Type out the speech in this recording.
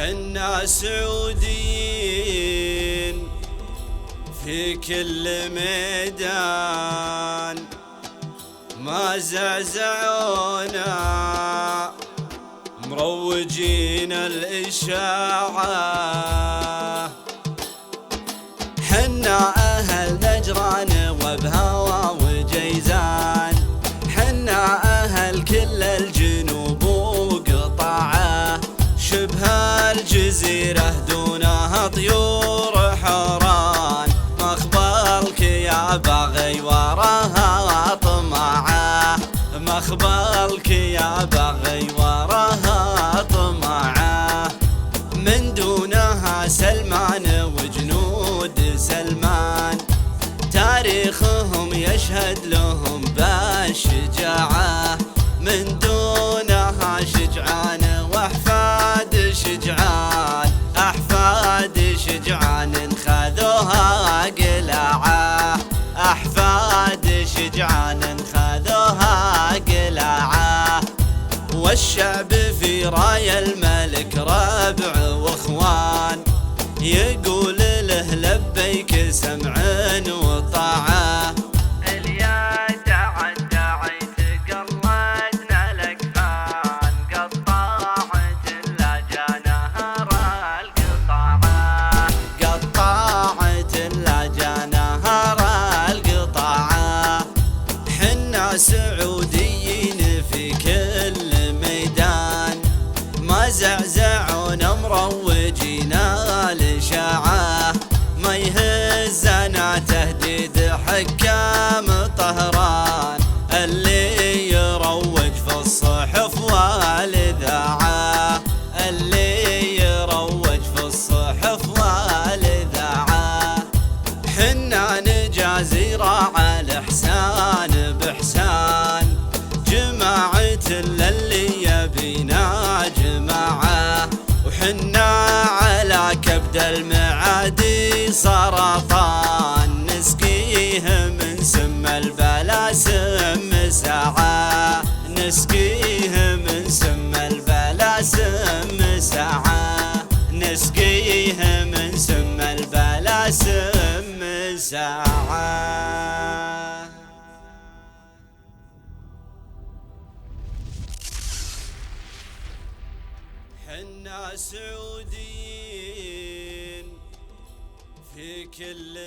حنا سعوديين في كل ميدان ما زعزعونا، مروجين الإشاعة. حنا أهل نجران وبهوى وجيزان، حنا أهل كل الجنوب وقطاعه، شبه الجزيرة دونها طيور حوران. مخبلك يا باغي وراها طمعه، مخبلك يا باغي وراها طمعه. من دونها سلمان وجنود سلمان، تاريخهم يشهد لهم بالشجاعة. من دونها شجعان واحفاد شجعان، احفاد شجعان خذوها قلعة، احفاد شجعان خذوها قلعة. والشعب في راية الملك ربع واخوان، يقول له لبيك سمع وطاعة. اليا تعدعي تقلدنا الاكفان، قطاعت اللاجا نهر القطاعة، قطاعت اللاجا نهر القطاعة. حنا سعوديين في كل ميدان ما زعزعونا، مروجينا الإشاعة. ما يهزنا تهديد حكام طهران، اللي يروج في الصحف والإذاعة، اللي يروج في الصحف والإذاعة. حنا نجازي راعى الإحسان بإحسان، جماعة اللي يبينا جماعة. وحنا على كبد المعادي سرطان، نسقيه من سم البلا سم ساعة، نسقيه من سم البلا سم ساعة، نسقيه من سم البلا سم ساعة. حنا سعوديين في كل